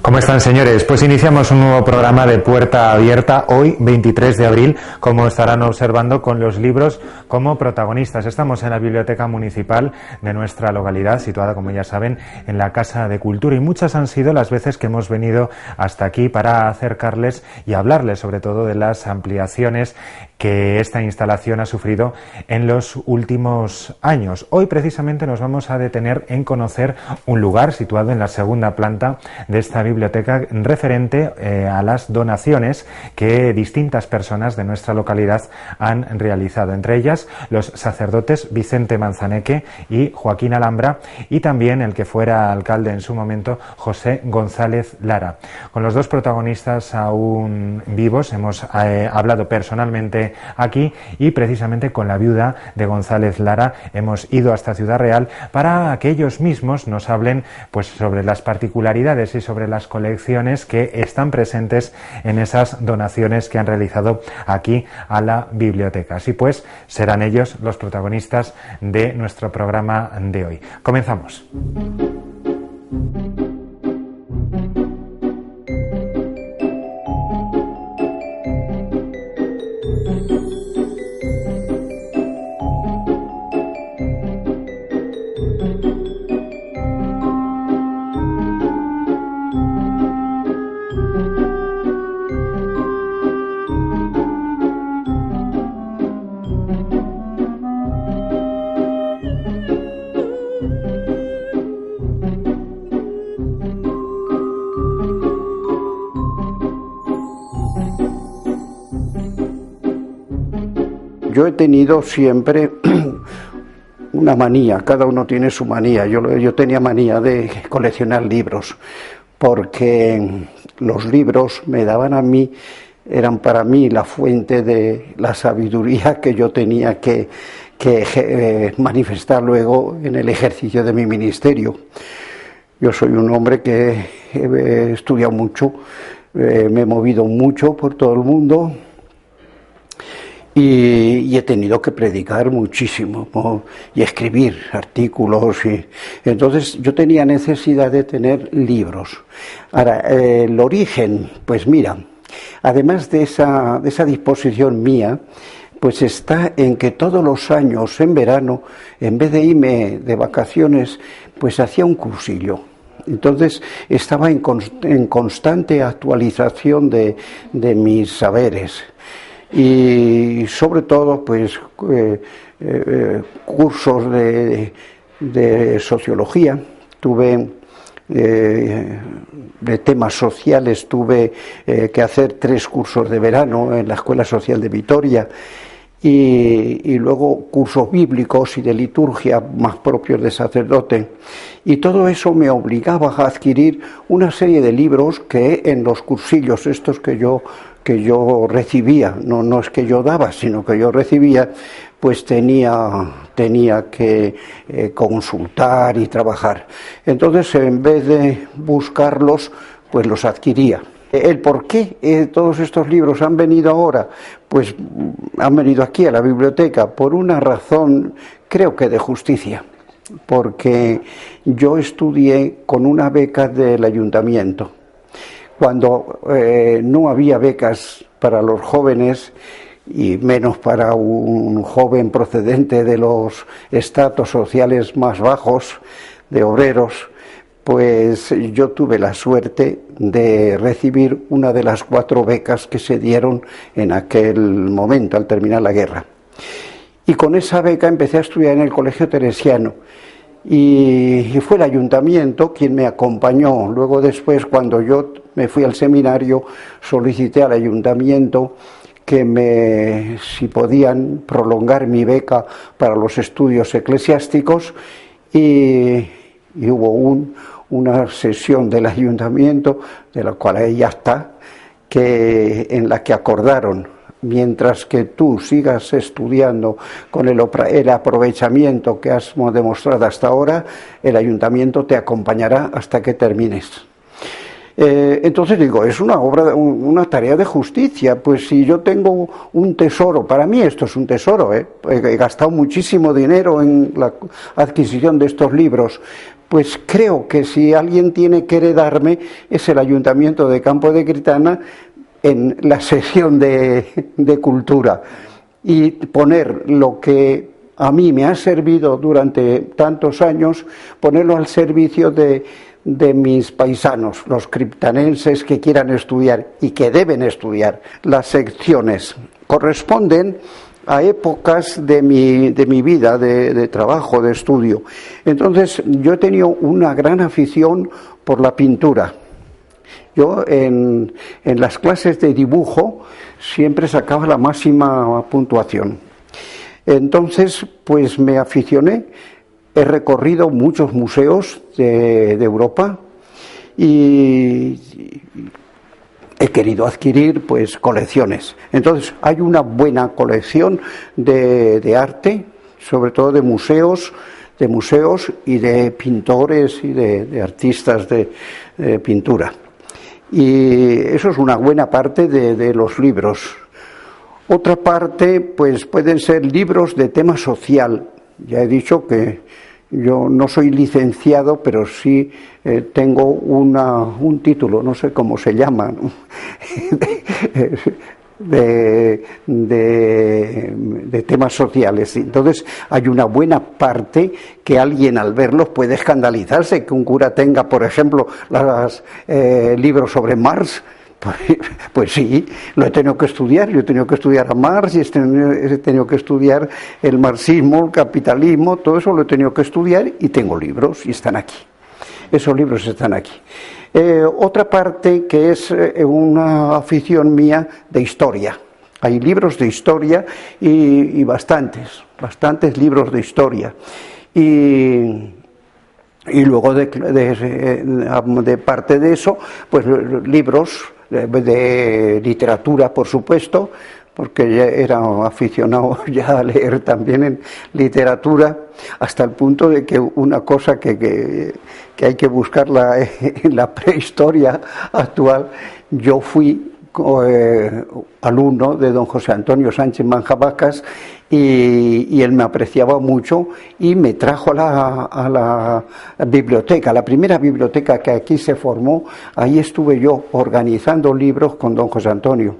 ¿Cómo están, señores? Pues iniciamos un nuevo programa de Puerta Abierta, hoy 23 de abril, como estarán observando, con los libros como protagonistas. Estamos en la Biblioteca Municipal de nuestra localidad, situada, como ya saben, en la Casa de Cultura, y muchas han sido las veces que hemos venido hasta aquí para acercarles y hablarles sobre todo de las ampliaciones que esta instalación ha sufrido en los últimos años. Hoy precisamente nos vamos a detener en conocer un lugar situado en la segunda planta de esta biblioteca referente a las donaciones que distintas personas de nuestra localidad han realizado, entre ellas los sacerdotes Vicente Manzaneque y Joaquín Alhambra, y también el que fuera alcalde en su momento, José González Lara. Con los dos protagonistas aún vivos hemos hablado personalmente aquí, y precisamente con la viuda de González Lara hemos ido hasta Ciudad Real para que ellos mismos nos hablen pues sobre las particularidades y sobre las colecciones que están presentes en esas donaciones que han realizado aquí a la biblioteca. Así pues, serán ellos los protagonistas de nuestro programa de hoy. Comenzamos. Yo he tenido siempre una manía, cada uno tiene su manía. Yo tenía manía de coleccionar libros, porque los libros me daban a mí, eran para mí la fuente de la sabiduría que yo tenía que manifestar luego en el ejercicio de mi ministerio. Yo soy un hombre que he estudiado mucho, me he movido mucho por todo el mundo, y he tenido que predicar muchísimo, ¿no? Y escribir artículos, y entonces yo tenía necesidad de tener libros. Ahora, el origen, pues mira, además de esa disposición mía, pues está en que todos los años en verano, en vez de irme de vacaciones, pues hacía un cursillo. Entonces estaba en constante actualización de mis saberes. Y sobre todo pues cursos de sociología, tuve de temas sociales, tuve que hacer 3 cursos de verano en la Escuela Social de Vitoria, y luego cursos bíblicos y de liturgia más propios de sacerdote, y todo eso me obligaba a adquirir una serie de libros que en los cursillos estos que yo recibía, no es que yo daba, sino que yo recibía, pues tenía que consultar y trabajar. Entonces, en vez de buscarlos, pues los adquiría. ¿El por qué todos estos libros han venido ahora? Pues han venido aquí a la biblioteca por una razón, creo que de justicia, porque yo estudié con una beca del ayuntamiento. Cuando no había becas para los jóvenes, y menos para un joven procedente de los estratos sociales más bajos, de obreros, pues yo tuve la suerte de recibir una de las 4 becas que se dieron en aquel momento, al terminar la guerra. Y con esa beca empecé a estudiar en el Colegio Teresiano. Y fue el ayuntamiento quien me acompañó. Luego después, cuando yo me fui al seminario, solicité al ayuntamiento que si podían prolongar mi beca para los estudios eclesiásticos, y hubo una sesión del ayuntamiento, de la cual ahí ya está, en la que acordaron: mientras que tú sigas estudiando con el aprovechamiento que has demostrado hasta ahora, el ayuntamiento te acompañará hasta que termines. Entonces digo, es una tarea de justicia. Pues si yo tengo un tesoro, para mí esto es un tesoro, he gastado muchísimo dinero en la adquisición de estos libros, pues creo que si alguien tiene que heredarme es el Ayuntamiento de Campo de Gritana en la sección de cultura, y poner lo que a mí me ha servido durante tantos años, ponerlo al servicio de mis paisanos, los criptanenses que quieran estudiar y que deben estudiar. Las secciones corresponden a épocas de mi vida, de trabajo, de estudio. Entonces, yo he tenido una gran afición por la pintura. Yo en las clases de dibujo siempre sacaba la máxima puntuación. Entonces, pues me aficioné. He recorrido muchos museos de Europa y he querido adquirir pues colecciones. Entonces hay una buena colección de arte, sobre todo de museos y de pintores y de artistas de pintura. Y eso es una buena parte de los libros. Otra parte pues pueden ser libros de tema social. Ya he dicho que yo no soy licenciado, pero sí tengo un título, no sé cómo se llama, ¿no? de temas sociales. Entonces hay una buena parte que alguien al verlos puede escandalizarse, que un cura tenga, por ejemplo, libros sobre Marx. Pues sí, lo he tenido que estudiar. Yo he tenido que estudiar a Marx y he tenido que estudiar el marxismo, el capitalismo, todo eso lo he tenido que estudiar, y tengo libros y están aquí. Esos libros están aquí. Otra parte que es una afición mía de historia. Hay libros de historia y bastantes libros de historia. Y luego de parte de eso, pues libros de literatura, por supuesto, porque ya era aficionado ya a leer también en literatura, hasta el punto de que una cosa que hay que buscarla en la prehistoria actual, yo fui alumno de don José Antonio Sánchez Manjabacas, y él me apreciaba mucho y me trajo a la biblioteca, la primera biblioteca que aquí se formó. Ahí estuve yo organizando libros con don José Antonio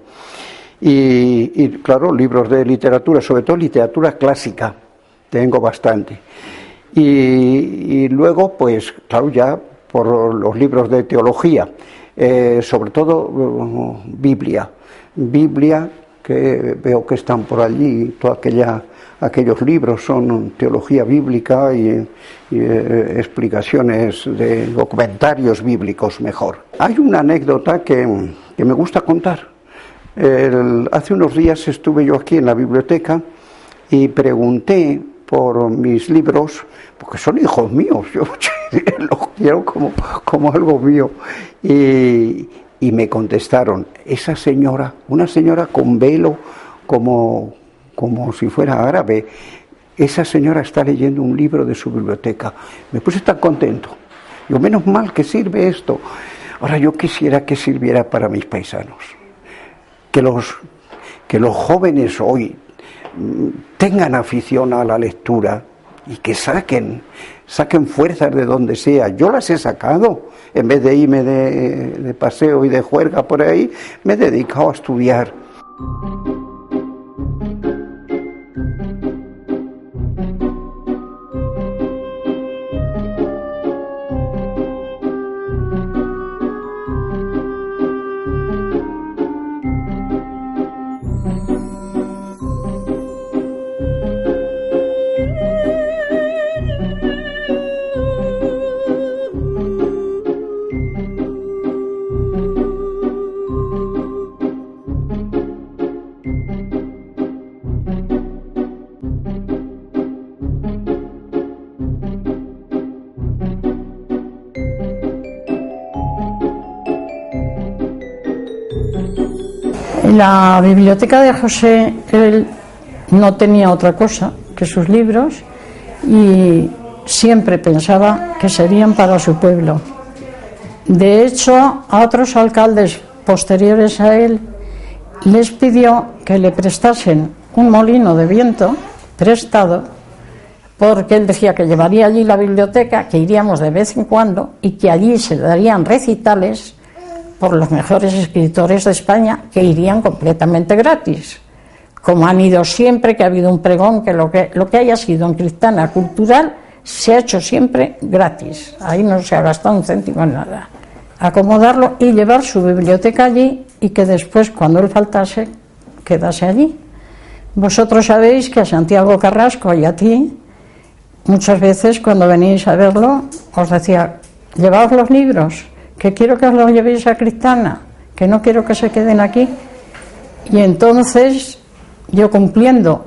y claro, libros de literatura, sobre todo literatura clásica, tengo bastante. Y luego, pues claro, ya por los libros de teología, sobre todo Biblia, que veo que están por allí, aquellos libros son teología bíblica y explicaciones de comentarios bíblicos mejor. Hay una anécdota que me gusta contar. Hace unos días estuve yo aquí en la biblioteca y pregunté por mis libros, porque son hijos míos, yo los quiero como algo mío, y me contestaron, esa señora, una señora con velo como si fuera árabe, esa señora está leyendo un libro de su biblioteca. Me puse tan contento. Yo, menos mal que sirve esto. Ahora yo quisiera que sirviera para mis paisanos, que los jóvenes hoy tengan afición a la lectura y que saquen fuerzas de donde sea. Yo las he sacado. En vez de irme de paseo y de juerga por ahí, me he dedicado a estudiar. La biblioteca de José, él no tenía otra cosa que sus libros y siempre pensaba que serían para su pueblo. De hecho, a otros alcaldes posteriores a él les pidió que le prestasen un molino de viento prestado porque él decía que llevaría allí la biblioteca, que iríamos de vez en cuando y que allí se darían recitales por los mejores escritores de España, que irían completamente gratis, como han ido siempre, que ha habido un pregón, que lo que haya sido en Cristana cultural se ha hecho siempre gratis, ahí no se ha gastado un céntimo en nada. Acomodarlo y llevar su biblioteca allí y que después, cuando él faltase, quedase allí. Vosotros sabéis que a Santiago Carrasco y a ti, muchas veces cuando venís a verlo, os decía, llevaos los libros, que quiero que os los llevéis a Cristana, que no quiero que se queden aquí. Y entonces, yo cumpliendo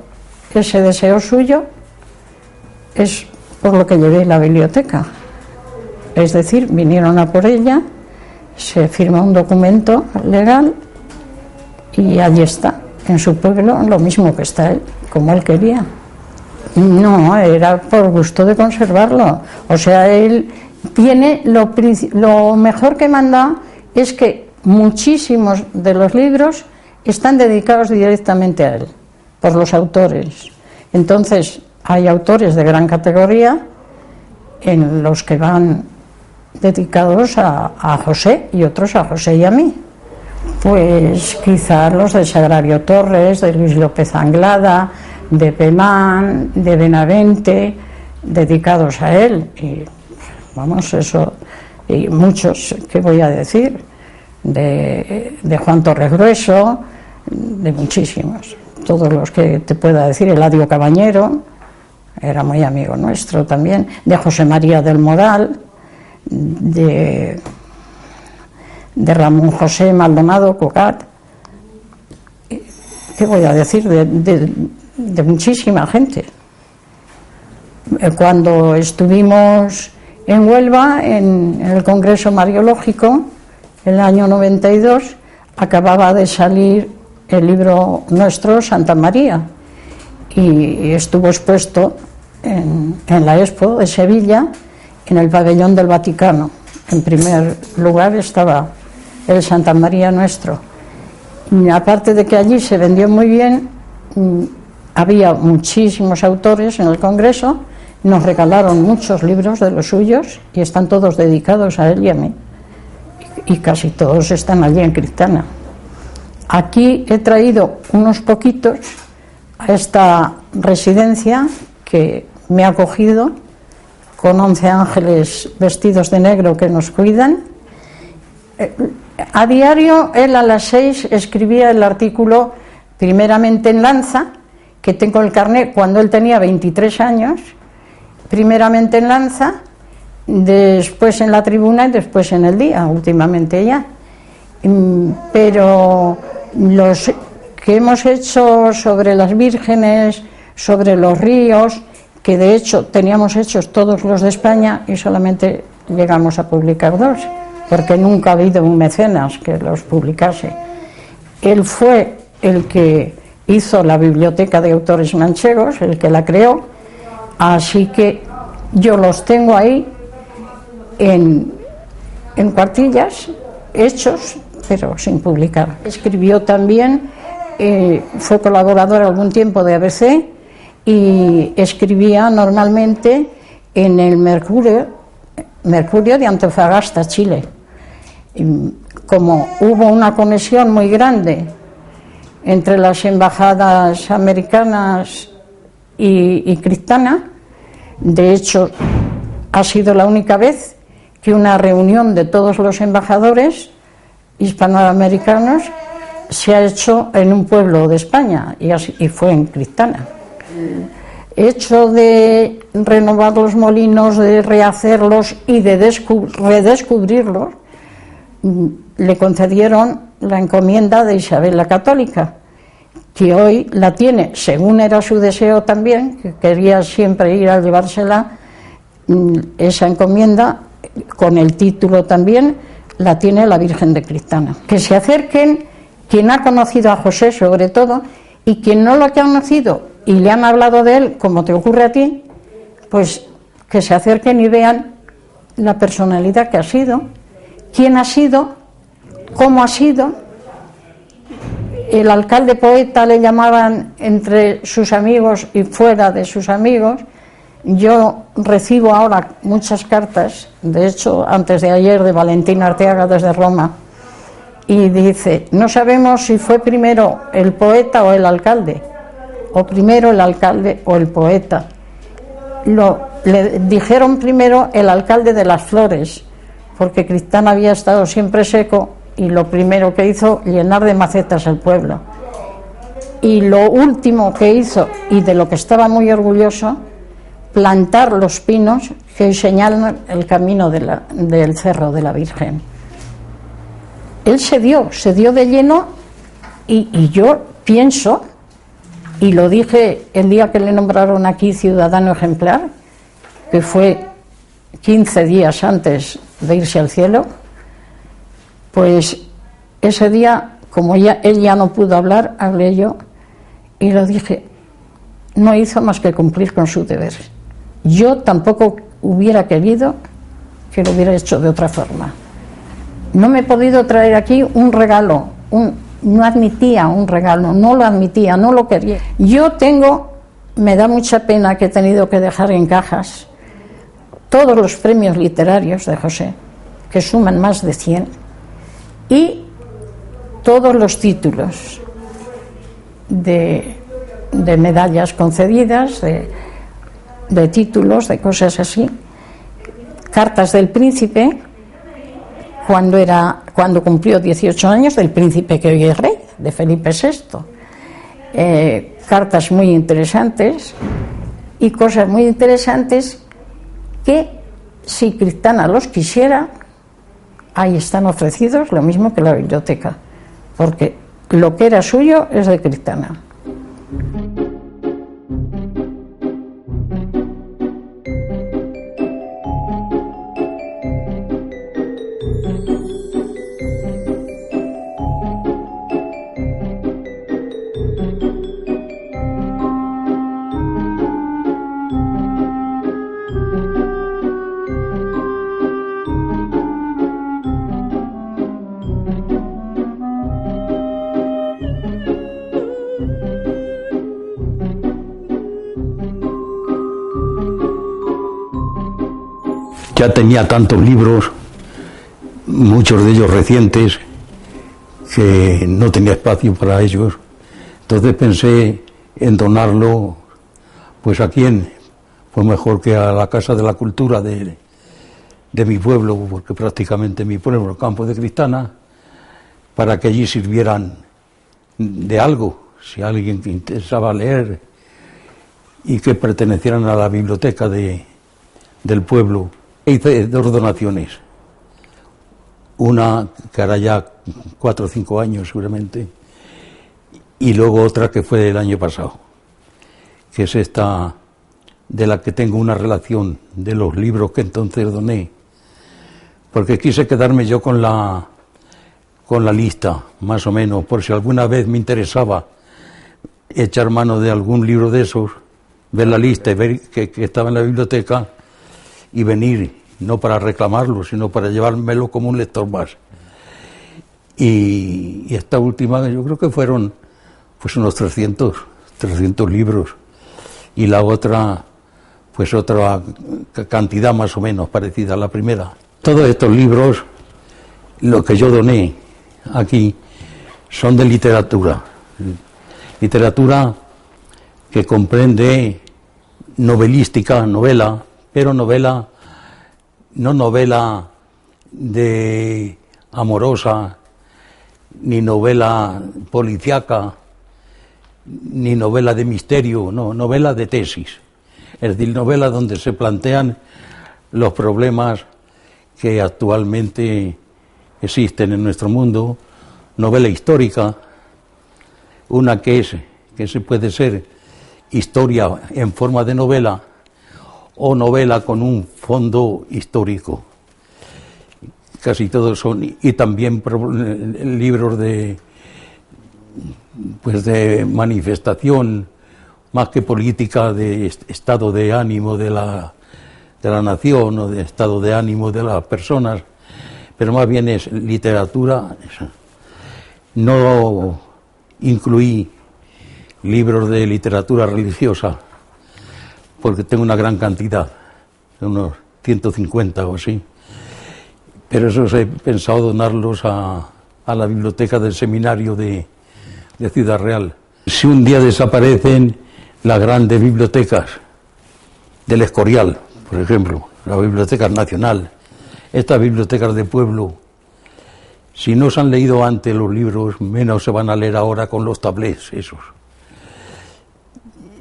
ese deseo suyo, es por lo que llevé la biblioteca. Es decir, vinieron a por ella, se firma un documento legal y allí está, en su pueblo, lo mismo que está él, como él quería. No, era por gusto de conservarlo. O sea, él tiene lo mejor que manda es que muchísimos de los libros están dedicados directamente a él, por los autores. Entonces, hay autores de gran categoría en los que van dedicados a José y otros a José y a mí. Pues quizás los de Sagrario Torres, de Luis López Anglada, de Pemán, de Benavente, dedicados a él. Y vamos, eso, y muchos, ¿qué voy a decir? De Juan Torres Grueso, de muchísimos. Todos los que te pueda decir, Eladio Cabañero, era muy amigo nuestro también, de José María del Moral, de Ramón José Maldonado Cocat, ¿qué voy a decir? De muchísima gente. Cuando estuvimos en Huelva, en el Congreso Mariológico, en el año 92, acababa de salir el libro nuestro, Santa María, y estuvo expuesto en la Expo de Sevilla, en el pabellón del Vaticano. En primer lugar estaba el Santa María nuestro. Y aparte de que allí se vendió muy bien, había muchísimos autores en el Congreso, nos regalaron muchos libros de los suyos y están todos dedicados a él y a mí. Y casi todos están allí en Cristana. Aquí he traído unos poquitos a esta residencia que me ha acogido, con 11 ángeles vestidos de negro que nos cuidan. A diario, él a las 6 escribía el artículo, primeramente en Lanza, que tengo el carnet cuando él tenía 23 años, primeramente en Lanza, después en La Tribuna y después en El Día, últimamente ya. Pero los que hemos hecho sobre las vírgenes, sobre los ríos, que de hecho teníamos hechos todos los de España y solamente llegamos a publicar 2, porque nunca ha habido un mecenas que los publicase. Él fue el que hizo la Biblioteca de Autores Manchegos, el que la creó, así que yo los tengo ahí en cuartillas, hechos, pero sin publicar. Escribió también, fue colaborador algún tiempo de ABC y escribía normalmente en el Mercurio de Antofagasta, Chile. Como hubo una conexión muy grande entre las embajadas americanas y Cristana, de hecho ha sido la única vez que una reunión de todos los embajadores hispanoamericanos se ha hecho en un pueblo de España y fue en Cristana. Hecho de renovar los molinos, de rehacerlos y de redescubrirlos, le concedieron la encomienda de Isabel la Católica, que hoy la tiene, según era su deseo también, que quería siempre ir a llevársela, esa encomienda, con el título también, la tiene la Virgen de Cristana. Que se acerquen quien ha conocido a José sobre todo, y quien no lo ha conocido y le han hablado de él, como te ocurre a ti, pues que se acerquen y vean la personalidad que ha sido, quién ha sido, cómo ha sido. El alcalde poeta le llamaban entre sus amigos y fuera de sus amigos, Yo recibo ahora muchas cartas, de hecho, antes de ayer, de Valentín Arteaga desde Roma, y dice, no sabemos si fue primero el poeta o el alcalde, o primero el alcalde o el poeta. Le dijeron primero el alcalde de Las Flores, porque Cristán había estado siempre seco, y lo primero que hizo, llenar de macetas el pueblo. Y lo último que hizo, y de lo que estaba muy orgulloso, plantar los pinos que señalan el camino del Cerro de la Virgen. Él se dio de lleno, y yo pienso, y lo dije el día que le nombraron aquí ciudadano ejemplar, que fue 15 días antes de irse al cielo, pues ese día, como él ya no pudo hablar, hablé yo y lo dije, no hizo más que cumplir con su deber. Yo tampoco hubiera querido que lo hubiera hecho de otra forma. No me he podido traer aquí un regalo, no admitía un regalo, no lo admitía, no lo quería. Yo me da mucha pena que he tenido que dejar en cajas todos los premios literarios de José, que suman más de 100, y todos los títulos de medallas concedidas, de títulos, de cosas así, cartas del príncipe, cuando cumplió 18 años, del príncipe que hoy es rey, de Felipe VI, cartas muy interesantes y cosas muy interesantes que, si Cristana los quisiera, ahí están ofrecidos, lo mismo que la biblioteca, porque lo que era suyo es de Cristana. Ya tenía tantos libros, muchos de ellos recientes, que no tenía espacio para ellos. Entonces pensé en donarlo, pues a quién, pues mejor que a la Casa de la Cultura de mi pueblo, porque prácticamente mi pueblo, el campo de Cristana, para que allí sirvieran de algo, si a alguien que interesaba leer, y que pertenecieran a la biblioteca del pueblo. Hice 2 donaciones, una que hará ya 4 o 5 años seguramente, y luego otra que fue el año pasado, que es esta, de la que tengo una relación de los libros que entonces doné, porque quise quedarme yo con la lista, más o menos, por si alguna vez me interesaba echar mano de algún libro de esos, ver la lista y ver que estaba en la biblioteca, y venir, no para reclamarlo, sino para llevármelo como un lector más. Y esta última, yo creo que fueron pues unos 300 libros, y la otra, pues otra cantidad más o menos parecida a la primera. Todos estos libros, lo que yo doné aquí, son de literatura. Literatura que comprende novelística, novela, pero novela, no novela de amorosa, ni novela policíaca, ni novela de misterio, no, novela de tesis. Es decir, novela donde se plantean los problemas que actualmente existen en nuestro mundo, novela histórica, una que se puede ser historia en forma de novela, o novela con un fondo histórico. Casi todos son, y también libros de manifestación, más que política, de estado de ánimo de la nación, o de estado de ánimo de las personas, pero más bien es literatura. No incluí libros de literatura religiosa, porque tengo una gran cantidad, unos 150 o así, pero esos he pensado donarlos a la biblioteca del seminario de Ciudad Real. Si un día desaparecen las grandes bibliotecas del Escorial, por ejemplo, la Biblioteca Nacional, estas bibliotecas de pueblo, si no se han leído antes los libros, menos se van a leer ahora con los tablets esos.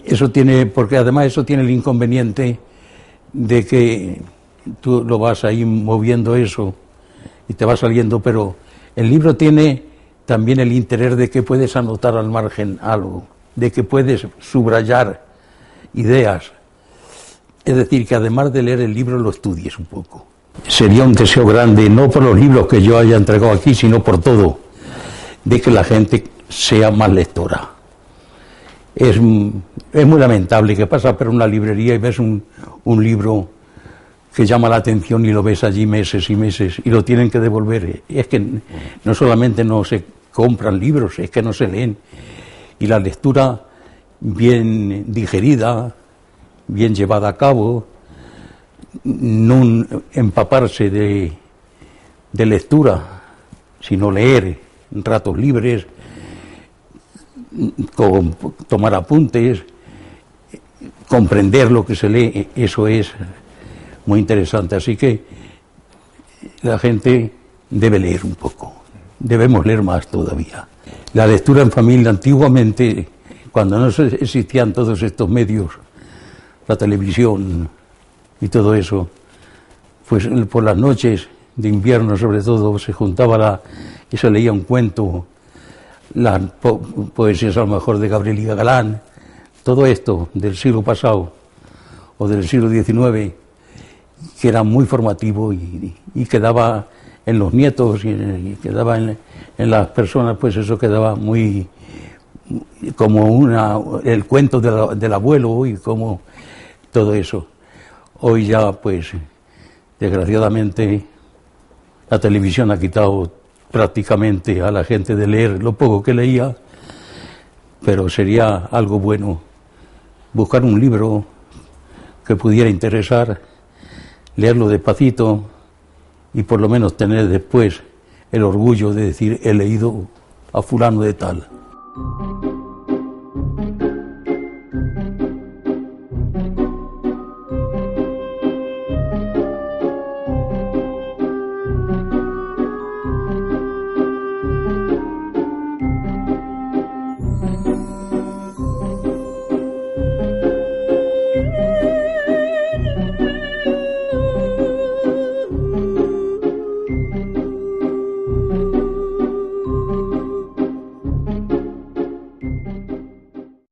Eso tiene, porque además eso tiene el inconveniente de que tú lo vas ahí moviendo eso y te va saliendo, pero el libro tiene también el interés de que puedes anotar al margen algo, de que puedes subrayar ideas. Es decir, que además de leer el libro lo estudies un poco. Sería un deseo grande, no por los libros que yo haya entregado aquí, sino por todo, de que la gente sea más lectora. Es muy lamentable que pasas por una librería y ves un libro que llama la atención y lo ves allí meses y meses y lo tienen que devolver. Y es que no solamente no se compran libros, es que no se leen. Y la lectura bien digerida, bien llevada a cabo, no empaparse de lectura, sino leer en ratos libres, tomar apuntes, comprender lo que se lee, eso es muy interesante. Así que la gente debe leer un poco, debemos leer más todavía. La lectura en familia, antiguamente, cuando no existían todos estos medios, la televisión y todo eso, pues por las noches de invierno sobre todo se juntaba y se leía un cuento, las poesías a lo mejor de Gabriel y Galán, todo esto del siglo pasado o del siglo XIX, que era muy formativo y quedaba en los nietos y quedaba en las personas, pues eso quedaba muy como el cuento del abuelo y como todo eso. Hoy ya, pues, desgraciadamente, la televisión ha quitado prácticamente a la gente de leer lo poco que leía, pero sería algo bueno buscar un libro que pudiera interesar, leerlo despacito y por lo menos tener después el orgullo de decir he leído a fulano de tal.